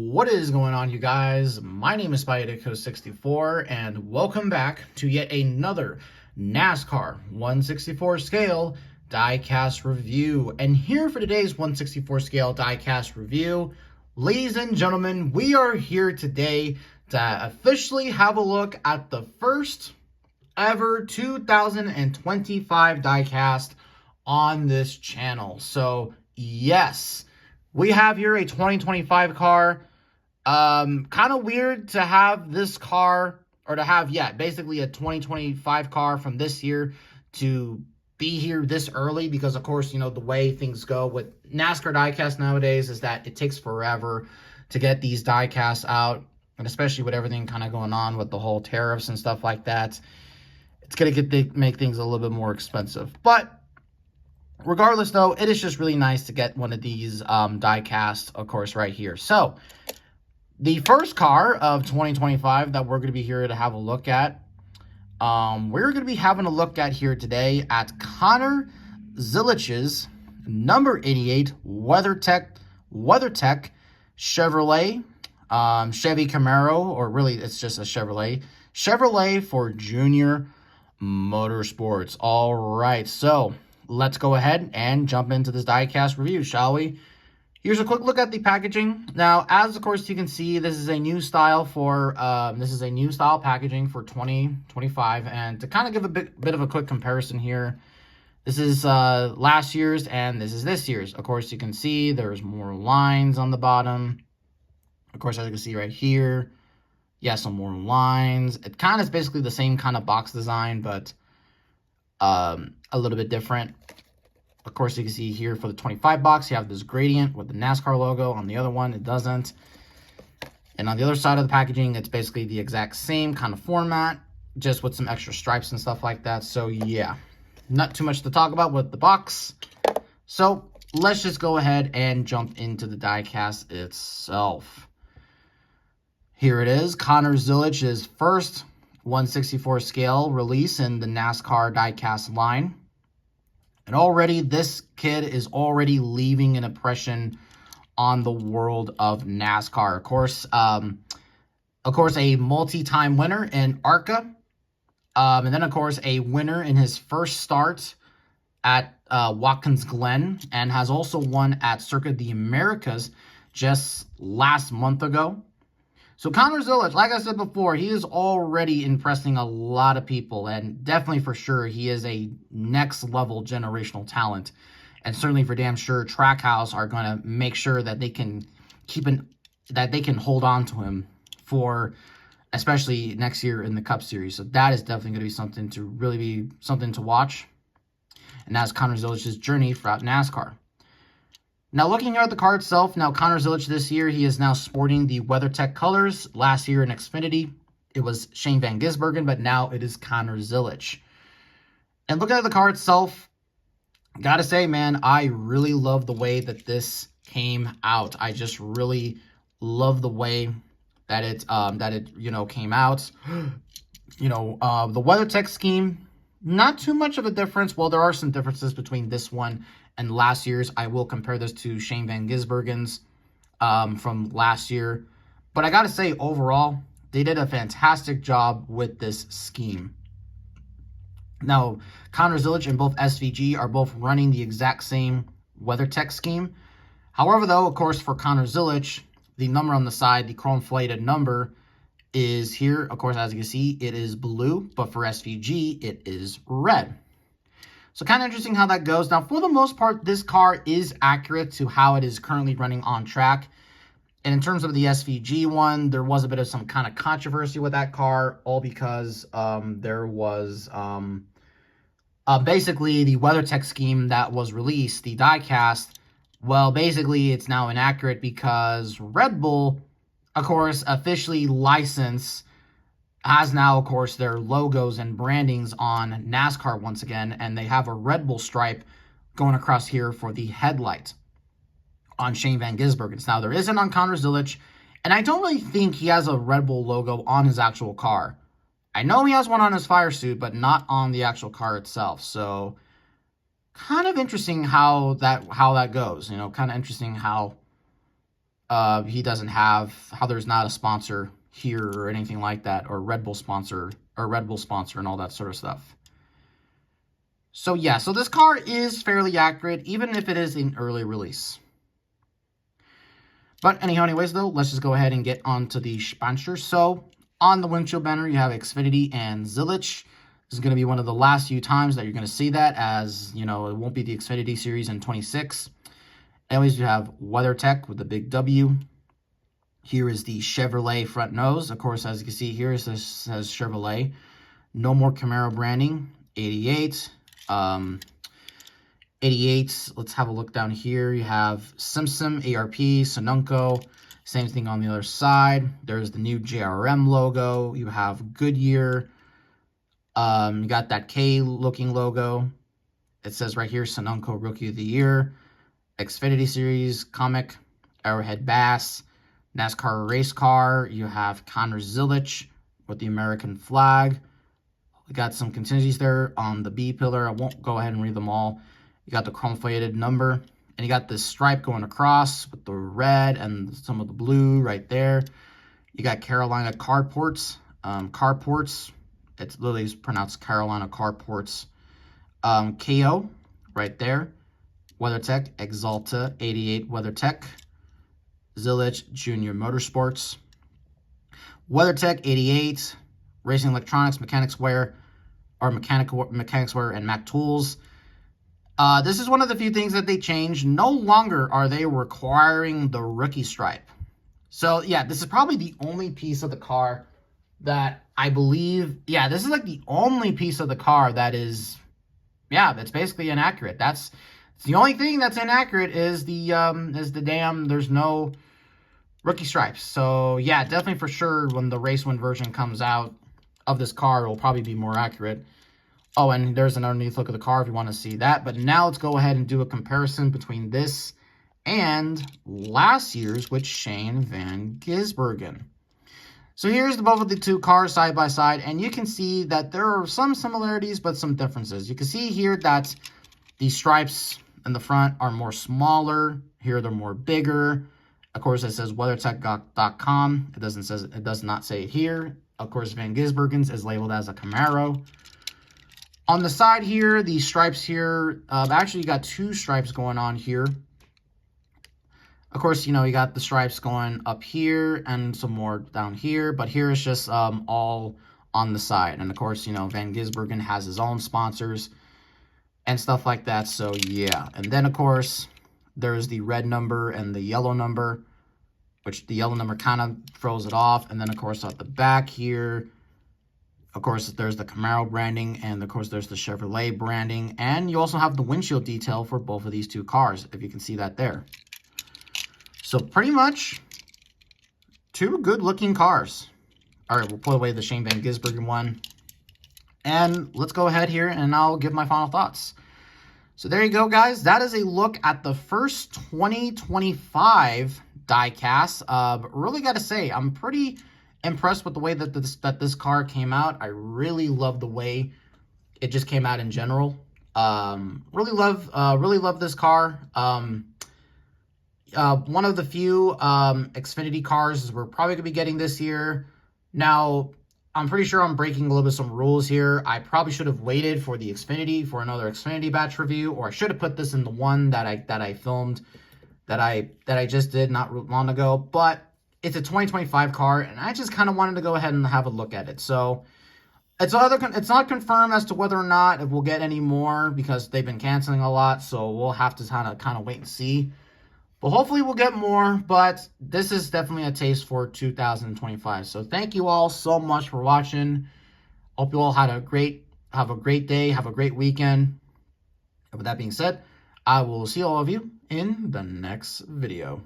What is going on, you guys? My name is Decals64, and welcome back to yet another NASCAR 1/64 scale diecast review. And here for today's 1/64 scale diecast review, ladies and gentlemen, we are here today to officially have a look at the first ever 2025 diecast on this channel. So yes, we have here a 2025 car. Kind of weird to have this car, or to have, basically a 2025 car from this year to be here this early, because of course, you know, the way things go with NASCAR diecast nowadays is that it takes forever to get these diecasts out, and especially with everything kind of going on with the whole tariffs and stuff like that, it's going to make things a little bit more expensive. But regardless, though, it is just really nice to get one of these die-cast, of course, right here. So, the first car of 2025 that we're going to be here to have a look at, we're going to be having a look at here today at Connor Zilich's number 88 WeatherTech Chevrolet, Chevy Camaro, or really it's just a Chevrolet for Junior Motorsports. All right, so let's go ahead and jump into this diecast review, shall we? Here's a quick look at the packaging. Now, as of course you can see, this is a new style packaging for 2025. And to kind of give a bit of a quick comparison here, this is last year's and this is this year's. Of course, you can see there's more lines on the bottom. Of course, as you can see right here, some more lines. It kind of is basically the same kind of box design, but a little bit different. Of course, you can see here for the 25 box, you have this gradient with the NASCAR logo. On the other one, it doesn't. And on the other side of the packaging, it's basically the exact same kind of format, just with some extra stripes and stuff like that. So yeah, not too much to talk about with the box. So let's just go ahead and jump into the diecast itself. Here it is, Connor Zilich's first 1/64 scale release in the NASCAR diecast line. And already this kid is already leaving an impression on the world of NASCAR. Of course, a multi-time winner in ARCA. And then, of course, a winner in his first start at Watkins Glen, and has also won at Circuit of the Americas just last month ago. So Connor Zilich, like I said before, he is already impressing a lot of people, and definitely for sure he is a next level generational talent. And certainly for damn sure Trackhouse are going to make sure that they can hold on to him for especially next year in the Cup Series. So that is definitely going to be something to watch. And that's Connor Zilich's journey throughout NASCAR. Now, looking at the car itself, now Connor Zilich this year, he is now sporting the WeatherTech colors. Last year in Xfinity, it was Shane Van Gisbergen, but now it is Connor Zilich. And looking at the car itself, gotta say, man, I really love the way that this came out. I just really love the way that it came out. The WeatherTech scheme, not too much of a difference. Well, there are some differences between this one and last year's. I will compare this to Shane Van Gisbergen's from last year. But I got to say, overall, they did a fantastic job with this scheme. Now, Connor Zilich and both SVG are both running the exact same WeatherTech scheme. However, though, of course, for Connor Zilich, the number on the side, the chrome-plated number, is here. Of course, as you can see, it is blue. But for SVG, it is red. So kind of interesting how that goes. Now, for the most part, this car is accurate to how it is currently running on track. And in terms of the SVG one, there was a bit of some kind of controversy with that car, all because there was basically the WeatherTech scheme that was released, the diecast. Well, basically, it's now inaccurate because Red Bull, of course, officially has now, of course, their logos and brandings on NASCAR once again, and they have a Red Bull stripe going across here for the headlight on Shane Van Gisbergen. Now, there isn't on Connor Zilich, and I don't really think he has a Red Bull logo on his actual car. I know he has one on his fire suit, but not on the actual car itself. So, kind of interesting how that goes. Kind of interesting how he doesn't have, how there's not a sponsor here or anything like that, or Red Bull sponsor and all that sort of stuff. So yeah, so this car is fairly accurate, even if it is an early release. But anyways though, let's just go ahead and get on to the sponsors. So on the windshield banner, you have Xfinity and Zilisch. This is going to be one of the last few times that you're going to see that, as you know, it won't be the Xfinity series in 26. Anyways, you have WeatherTech with the big W. Here is the Chevrolet front nose. Of course, as you can see here, it says Chevrolet. No more Camaro branding. 88. 88. Let's have a look down here. You have Simpson, ARP, Sonunco. Same thing on the other side. There's the new JRM logo. You have Goodyear. You got that K-looking logo. It says right here, Sonunco Rookie of the Year. Xfinity Series, Comic, Arrowhead Bass, NASCAR Race Car. You have Connor Zilisch with the American flag. We got some contingencies there on the B pillar. I won't go ahead and read them all. You got the chrome-plated number, and you got this stripe going across with the red and some of the blue right there. You got Carolina Carports. Carports. It's literally pronounced Carolina Carports. KO right there. WeatherTech, Exalta, 88 WeatherTech. Zilisch, Junior Motorsports. WeatherTech, 88. Racing Electronics, Mechanics Wear, and Mac Tools. This is one of the few things that they changed. No longer are they requiring the rookie stripe. So, yeah, this is probably the only piece of the car that I believe, yeah, this is like the only piece of the car that is, yeah, that's basically inaccurate. It's the only thing that's inaccurate is the damn, there's no rookie stripes. So yeah, definitely for sure when the race win version comes out of this car, it will probably be more accurate. Oh, and there's an underneath look of the car if you want to see that. But now let's go ahead and do a comparison between this and last year's with Shane Van Gisbergen. So here's both of the two cars side by side, and you can see that there are some similarities but some differences. You can see here that the stripes in the front are more smaller. Here they're more bigger. Of course, it says WeatherTech.com. It does not say it here. Of course, Van Gisbergen's is labeled as a Camaro. On the side here, the stripes here, actually you got two stripes going on here. Of course, you know, you got the stripes going up here and some more down here, but here it's just all on the side. And of course, you know, Van Gisbergen has his own sponsors and stuff like that. So yeah, and then of course there's the red number and the yellow number, which the yellow number kind of throws it off. And then of course at the back here, of course there's the Camaro branding, and of course there's the Chevrolet branding, and you also have the windshield detail for both of these two cars, if you can see that there. So pretty much two good looking cars. All right, we'll put away the Shane Van Gisbergen one. And let's go ahead here and I'll give my final thoughts. So there you go, guys. That is a look at the first 2025 diecast. Really got to say, I'm pretty impressed with the way that this car came out. I really love the way it just came out in general. Really love this car. One of the few Xfinity cars we're probably going to be getting this year. Now, I'm pretty sure I'm breaking a little bit some rules here. I probably should have waited for the Xfinity, for another Xfinity batch review, or I should have put this in the one that I filmed, that I just did not long ago. But it's a 2025 car, and I just kind of wanted to go ahead and have a look at it. So it's not confirmed as to whether or not if we'll get any more, because they've been canceling a lot. So we'll have to kind of wait and see. But hopefully we'll get more, but this is definitely a taste for 2025. So thank you all so much for watching. Hope you all have a great day, have a great weekend. And with that being said, I will see all of you in the next video.